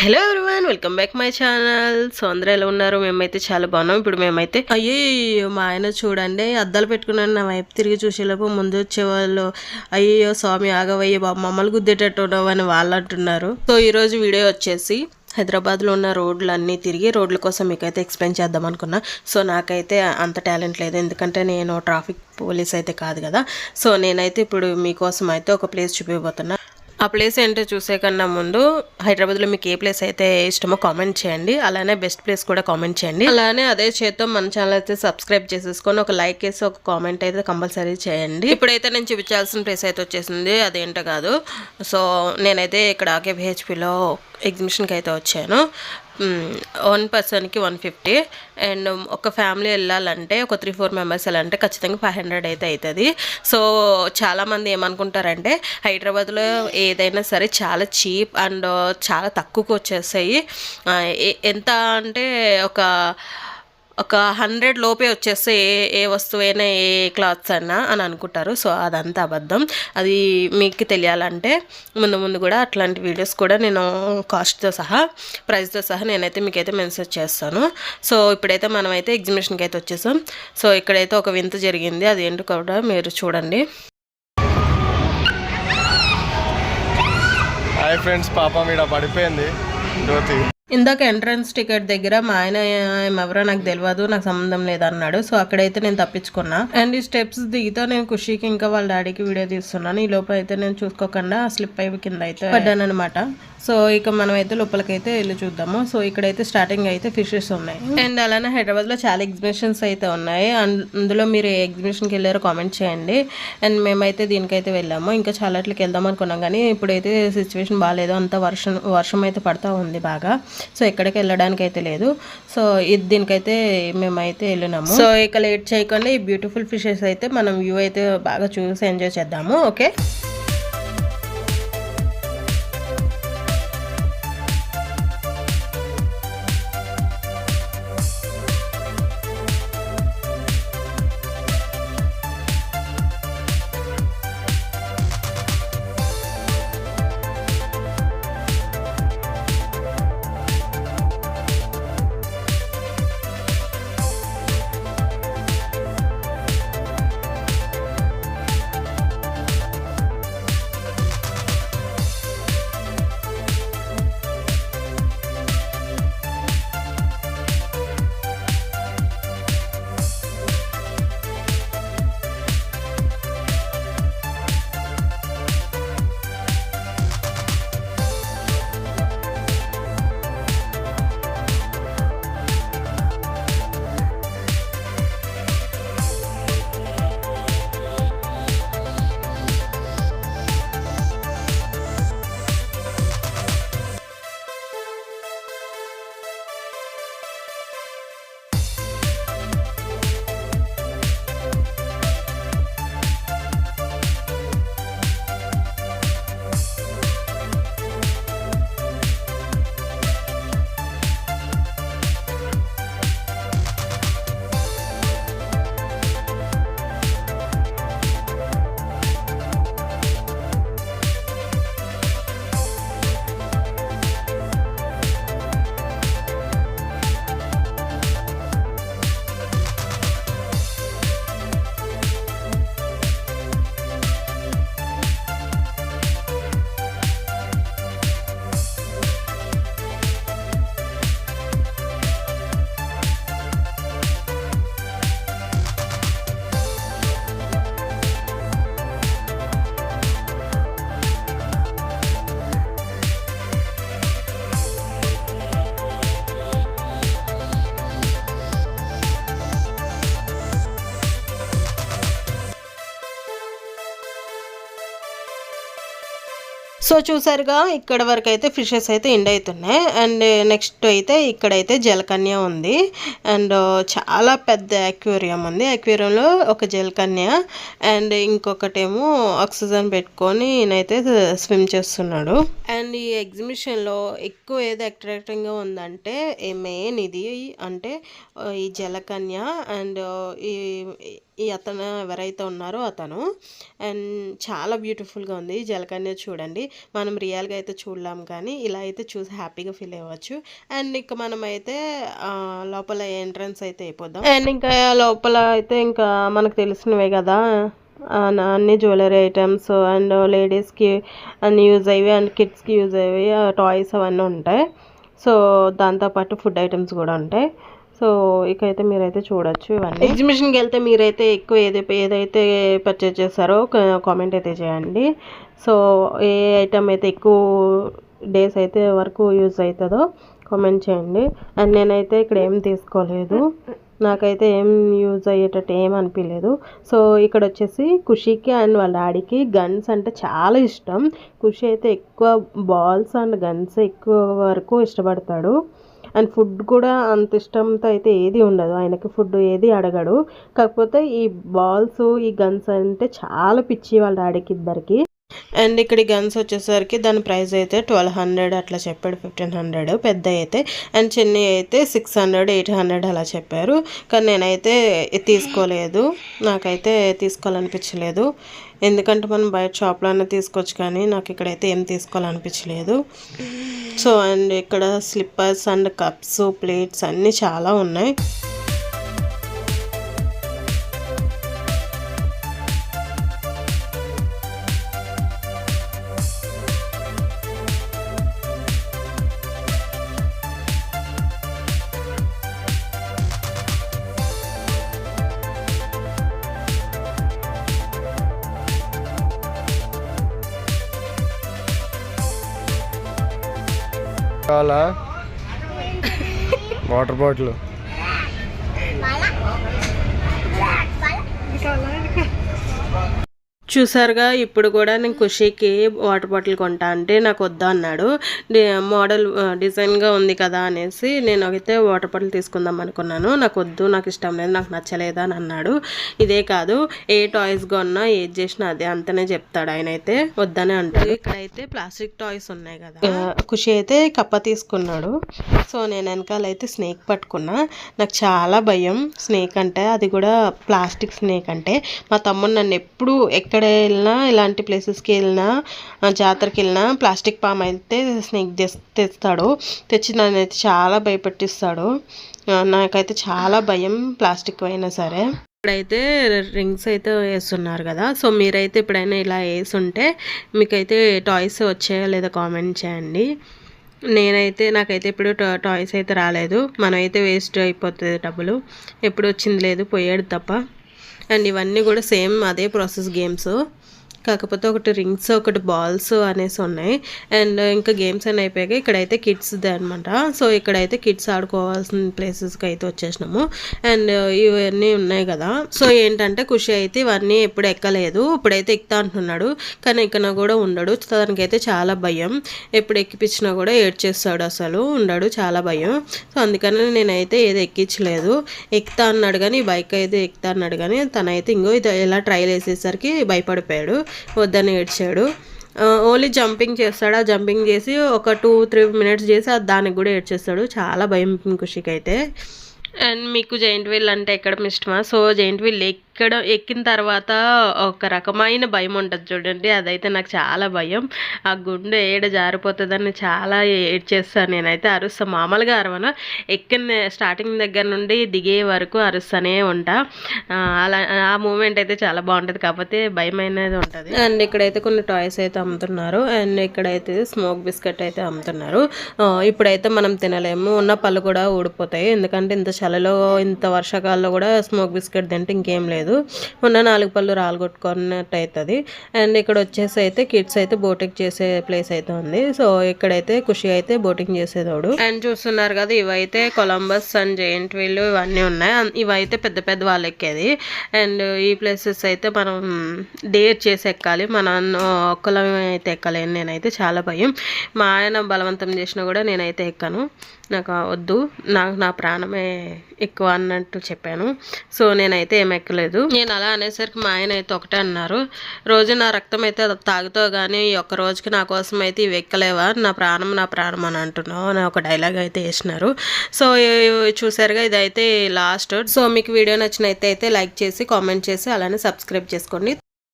Hello everyone, welcome back my channel. So అందరూ ఎలా ఉన్నారు? మేమైతే చాలా బాగున్నాం. ఇప్పుడు మేమైతే అయ్యో మా ఆయన చూడండి అద్దాలు పెట్టుకున్నాను, నా వైపు తిరిగి చూసేలోపు ముందు వచ్చేవాళ్ళు అయ్యో స్వామి ఆగవయ్య బాబు మమ్మల్ని గుద్దేటట్టు ఉన్నావు అని వాళ్ళు అంటున్నారు. సో ఈరోజు వీడియో వచ్చేసి హైదరాబాద్లో ఉన్న రోడ్లు అన్నీ తిరిగి రోడ్ల కోసం మీకైతే ఎక్స్ప్లెయిన్ చేద్దాం అనుకున్నా. సో నాకైతే అంత టాలెంట్ లేదు, ఎందుకంటే నేను ట్రాఫిక్ పోలీస్ అయితే కాదు కదా. సో నేనైతే ఇప్పుడు మీకోసం అయితే ఒక ప్లేస్ చూపిపోతున్నా. ఆ ప్లేస్ ఏంటో చూసే కన్నా ముందు హైదరాబాద్లో మీకు ఏ ప్లేస్ అయితే ఇష్టమో కామెంట్ చేయండి, అలానే బెస్ట్ ప్లేస్ కూడా కామెంట్ చేయండి. అలానే అదే చేత్తో మన ఛానల్ అయితే సబ్స్క్రైబ్ చేసేసుకొని ఒక లైక్ వేసి ఒక కామెంట్ అయితే కంపల్సరీ చేయండి. ఇప్పుడైతే నేను చూపించాల్సిన ప్లేస్ అయితే వచ్చేసింది, అదేంటో కాదు. సో నేనైతే ఇక్కడ కేపీహెచ్పిలో ఎగ్జిబిషన్కి అయితే వచ్చాను. 1 పర్సన్కి 150 అండ్ ఒక ఫ్యామిలీ వెళ్ళాలంటే ఒక 3-4 మెంబర్స్ వెళ్ళాలంటే ఖచ్చితంగా 500 అయితే అవుతుంది. సో చాలామంది ఏమనుకుంటారంటే హైదరాబాద్లో ఏదైనా సరే చాలా చీప్ అండ్ చాలా తక్కువకు వచ్చేస్తాయి, ఎంత అంటే ఒక 100 లోపే వచ్చేస్తే ఏ వస్తువైనా ఏ క్లాత్స్ అయినా అని అనుకుంటారు. సో అదంతా అబద్ధం. అది మీకు తెలియాలంటే ముందు కూడా అట్లాంటి వీడియోస్ కూడా నేను కాస్ట్తో సహా ప్రైస్తో సహా నేనైతే మీకైతే మెన్షన్ చేస్తాను. సో ఇప్పుడైతే మనమైతే ఎగ్జిబిషన్కి అయితే వచ్చేసాం. సో ఇక్కడైతే ఒక వింత జరిగింది, అది ఏంటో కూడా మీరు చూడండి. హాయ్ ఫ్రెండ్స్, పాప మీద పడిపోయింది జ్యోతి. ఇందాక ఎంట్రన్స్ టికెట్ దగ్గర మా ఆయన ఎవరో నాకు తెలియదు, నాకు సంబంధం లేదన్నాడు. సో అక్కడైతే నేను తప్పించుకున్నా అండ్ ఈ స్టెప్స్ దిగితే నేను ఖుషికి ఇంకా వాళ్ళ డాడీకి వీడియో తీస్తున్నాను. ఈ లోపల అయితే నేను చూసుకోకుండా స్లిప్ అయి కింద అయితే పడ్డాను అనమాట. సో ఇక మనం అయితే లోపలికైతే వెళ్ళి చూద్దాము. సో ఇక్కడైతే స్టార్టింగ్ అయితే ఫిషెస్ ఉన్నాయి అండ్ అలానే హైదరాబాద్లో చాలా ఎగ్జిబిషన్స్ అయితే ఉన్నాయి. అందులో మీరు ఏ ఎగ్జిబిషన్కి వెళ్ళారో కామెంట్ చేయండి. అండ్ మేమైతే దీనికైతే వెళ్ళాము, ఇంకా చాలాట్లకి వెళ్దాం అనుకున్నాం కానీ ఇప్పుడైతే సిచ్యువేషన్ బాగాలేదు, అంత వర్షం అయితే పడుతూ ఉంది బాగా. సో ఎక్కడికి వెళ్ళడానికి అయితే లేదు. సో దీనికైతే మేమైతే వెళ్ళినాము. సో ఇక లేట్ చేయకుండా ఈ బ్యూటిఫుల్ ఫిషెస్ అయితే మనం వ్యూ అయితే బాగా చూసి ఎంజాయ్ చేద్దాము. ఓకే. సో చూసారుగా ఇక్కడ వరకు అయితే ఫిషెస్ అయితే ఎండ్ అవుతున్నాయి. అండ్ నెక్స్ట్ అయితే ఇక్కడైతే జలకన్య ఉంది అండ్ చాలా పెద్ద అక్వేరియం ఉంది. అక్వేరియంలో ఒక జలకన్య అండ్ ఇంకొకటేమో ఆక్సిజన్ పెట్టుకొని ఈయనైతే స్విమ్ చేస్తున్నాడు. అండ్ ఈ ఎగ్జిబిషన్లో ఎక్కువ ఏది అట్రాక్టింగ్గా ఉందంటే మెయిన్ ఇది అంటే ఈ జలకన్య అండ్ ఈ అతను ఎవరైతే ఉన్నారో అతను. అండ్ చాలా బ్యూటిఫుల్గా ఉంది జలకన్య. చూడండి, మనం రియల్గా అయితే చూడలేం కానీ ఇలా అయితే చూసి హ్యాపీగా ఫీల్ అవ్వచ్చు. అండ్ ఇంకా మనమైతే లోపల ఎంట్రన్స్ అయితే అయిపోదాం. అండ్ ఇంకా లోపల అయితే ఇంకా మనకు తెలిసినవే కదా, అన్ని జ్యువెలరీ ఐటమ్స్ అండ్ లేడీస్కి అన్ని యూజ్ అయ్యి అండ్ కిడ్స్కి యూజ్ అయ్యి టాయ్స్ అవన్నీ ఉంటాయి. సో దాంతోపాటు ఫుడ్ ఐటమ్స్ కూడా ఉంటాయి. సో ఇకైతే మీరైతే చూడొచ్చు ఇవన్నీ. ఎగ్జిబిషన్కి వెళ్తే మీరైతే ఎక్కువ ఏదైతే పర్చేజ్ చేస్తారో కామెంట్ అయితే చేయండి. సో ఏ ఐటమ్ అయితే ఎక్కువ డేస్ అయితే వరకు యూజ్ అవుతుందో కామెంట్ చేయండి. అండ్ నేనైతే ఇక్కడ ఏం తీసుకోలేదు, నాకైతే ఏం యూజ్ అయ్యేటట్టు ఏం అనిపించలేదు. సో ఇక్కడ వచ్చేసి ఖుషీకి అండ్ వాళ్ళ డాడీకి గన్స్ అంటే చాలా ఇష్టం. ఖుషి అయితే ఎక్కువ బాల్స్ అండ్ గన్స్ ఎక్కువ వరకు ఇష్టపడతాడు. అండ్ ఫుడ్ కూడా అంత ఇష్టంతో అయితే ఏది ఉండదు, ఆయనకి ఫుడ్ ఏది అడగడు. కాకపోతే ఈ బాల్స్ ఈ గన్స్ అంటే చాలా పిచ్చి వాళ్ళ డాడీకి ఇద్దరికి. అండ్ ఇక్కడ గన్స్ వచ్చేసరికి దాని ప్రైస్ అయితే 1200 అట్లా చెప్పాడు, 1500 పెద్ద అయితే. అండ్ చిన్న అయితే 600 800 అలా చెప్పారు. కానీ నేనైతే తీసుకోలేదు, నాకైతే తీసుకోవాలనిపించలేదు. ఎందుకంటే మనం బయట షాప్లోనే తీసుకోవచ్చు, కానీ నాకు ఇక్కడైతే ఏం తీసుకోవాలనిపించలేదు. సో అండ్ ఇక్కడ స్లిప్పర్స్ అండ్ కప్స్ ప్లేట్స్ అన్నీ చాలా ఉన్నాయి. కావాలా వాటర్ బాటిల్? చూసారుగా, ఇప్పుడు కూడా నేను ఖుషీకి వాటర్ బాటిల్ కొంటా అంటే నాకు వద్దా అన్నాడు. మోడల్ డిజైన్గా ఉంది కదా అనేసి నేను అయితే వాటర్ బాటిల్ తీసుకుందాం అనుకున్నాను. నాకు వద్దు, నాకు ఇష్టం లేదు, నాకు నచ్చలేదా అని అన్నాడు. ఇదే కాదు, ఏ టాయ్స్ కొన్నా ఏది చేసినా అదే అంతనే చెప్తాడు ఆయన అయితే, వద్దనే అంటాడు. ఇక్కడైతే ప్లాస్టిక్ టాయ్స్ ఉన్నాయి కదా, ఖుషి అయితే కప్ప తీసుకున్నాడు. సో నేను వెనకాలైతే స్నేక్ పట్టుకున్నా. నాకు చాలా భయం స్నేక్ అంటే, అది కూడా ప్లాస్టిక్ స్నేక్ అంటే. మా తమ్ముడు నన్ను ఎప్పుడు ఎక్కడ వెళ్ళినా, ఇలాంటి ప్లేసెస్కి వెళ్ళినా, జాతరకి వెళ్ళినా ప్లాస్టిక్ పామ్ అయితే స్నేక్ తెస్తాడు. తెచ్చి నన్ను అయితే చాలా భయపెట్టిస్తాడు. నాకైతే చాలా భయం ప్లాస్టిక్ అయినా సరే. ఇప్పుడైతే రింగ్స్ అయితే వేస్తున్నారు కదా, సో మీరైతే ఎప్పుడైనా ఇలా వేసుంటే మీకైతే టాయ్స్ వచ్చాయో లేదా కామెంట్ చేయండి. నాకైతే ఇప్పుడు టాయ్స్ అయితే రాలేదు. మనమైతే వేస్ట్ అయిపోతుంది డబ్బులు, ఎప్పుడు వచ్చింది లేదు, పోయాడు తప్ప. అండ్ ఇవన్నీ కూడా సేమ్ అదే ప్రాసెస్ గేమ్స్, కాకపోతే ఒకటి రింగ్స్ ఒకటి బాల్స్ అనేసి ఉన్నాయి. అండ్ ఇంకా గేమ్స్ అని అయిపోయాక ఇక్కడైతే కిడ్స్ది అనమాట. సో ఇక్కడైతే కిడ్స్ ఆడుకోవాల్సిన ప్లేసెస్కి అయితే వచ్చేసినాము. అండ్ ఇవన్నీ ఉన్నాయి కదా, సో ఏంటంటే ఖుషి అయితే ఇవన్నీ ఎప్పుడు ఎక్కలేదు, ఇప్పుడైతే ఎక్కుతా అంటున్నాడు. కానీ ఎక్కన కూడా ఉండడు, తనకైతే చాలా భయం. ఎప్పుడు ఎక్కిపించినా కూడా ఏడ్చేస్తాడు, అసలు ఉండడు, చాలా భయం. సో అందుకని నేనైతే ఏది ఎక్కించలేదు. ఎక్కుతా అన్నాడు కానీ, బైక్ అయితే ఎక్కుతా అన్నాడు కానీ తనైతే ఇంకో ఇది ఎలా ట్రైల్ వేసేసరికి భయపడిపోయాడు, వద్దని ఏడ్చాడు. ఓన్లీ జంపింగ్ చేస్తాడు, ఆ జంపింగ్ చేసి ఒక 2-3 minutes చేసి దానికి కూడా ఏడ్చేస్తాడు. చాలా భయం ఖుషికి అయితే. అండ్ మీకు జైంట్ వీల్ అంటే ఎక్కడం ఇష్టమా? సో జైంట్ వీల్ ఎక్కిన తర్వాత ఒక రకమైన భయం ఉంటుంది చూడండి, అదైతే నాకు చాలా భయం. ఆ గుండె ఏడ జారిపోతుందని చాలా ఏడ్చేస్తాను నేనైతే. అరుస్తా, మామూలుగా అరవను, ఎక్కిన స్టార్టింగ్ దగ్గర నుండి దిగే వరకు అరుస్తూనే ఉంటా. అలా ఆ మూమెంట్ అయితే చాలా బాగుంటుంది, కాకపోతే భయం అనేది ఉంటుంది. అండ్ ఇక్కడైతే కొన్ని టాయ్స్ అయితే అమ్ముతున్నారు. అండ్ ఇక్కడైతే స్మోక్ బిస్కెట్ అయితే అమ్ముతున్నారు. ఇప్పుడైతే మనం తినలేము, ఉన్న పళ్ళు కూడా ఊడిపోతాయి, ఎందుకంటే ఇంత చలిలో ఇంత వర్షాకాలంలో కూడా స్మోక్ బిస్కెట్ తింటే ఇంకేం లేదు, ఉన్న 4 పళ్ళు రాలగొట్టుకున్నట్టు అవుతుంది. అండ్ ఇక్కడ వచ్చేసి అయితే కిడ్స్ అయితే బోటింగ్ చేసే ప్లేస్ అయితే ఉంది. సో ఇక్కడైతే ఖుషి అయితే బోటింగ్ చేసేదోడు. అండ్ చూస్తున్నారు కదా, ఇవైతే కొలంబస్ అండ్ జైంట్ వీల్ ఇవన్నీ ఉన్నాయి. ఇవైతే పెద్ద పెద్ద వాళ్ళు ఎక్కేది. అండ్ ఈ ప్లేసెస్ అయితే మనం డేర్ చేసి ఎక్కాలి, మనం ఒక్కలం అయితే ఎక్కలేను. నేనైతే చాలా భయం, మా ఆయన బలవంతం చేసినా కూడా నేనైతే ఎక్కను, నాకు వద్దు, నాకు నా ప్రాణమే ఎక్కువ అన్నట్టు చెప్పాను. సో నేనైతే ఏం ఎక్కలేదు. నేను అలా అనేసరికి మా ఆయన అయితే ఒకటే అన్నారు, రోజు నా రక్తం అయితే తాగుతావు కానీ ఈ ఒక్క రోజుకి నా కోసం అయితే ఇవి ఎక్కలేవా, నా ప్రాణం అని అంటున్నావు అని ఒక డైలాగ్ అయితే వేసినారు. సో చూసారుగా, ఇదైతే లాస్ట్. సో మీకు వీడియో నచ్చినైతే లైక్ చేసి కామెంట్ చేసి అలానే సబ్స్క్రైబ్ చేసుకోండి.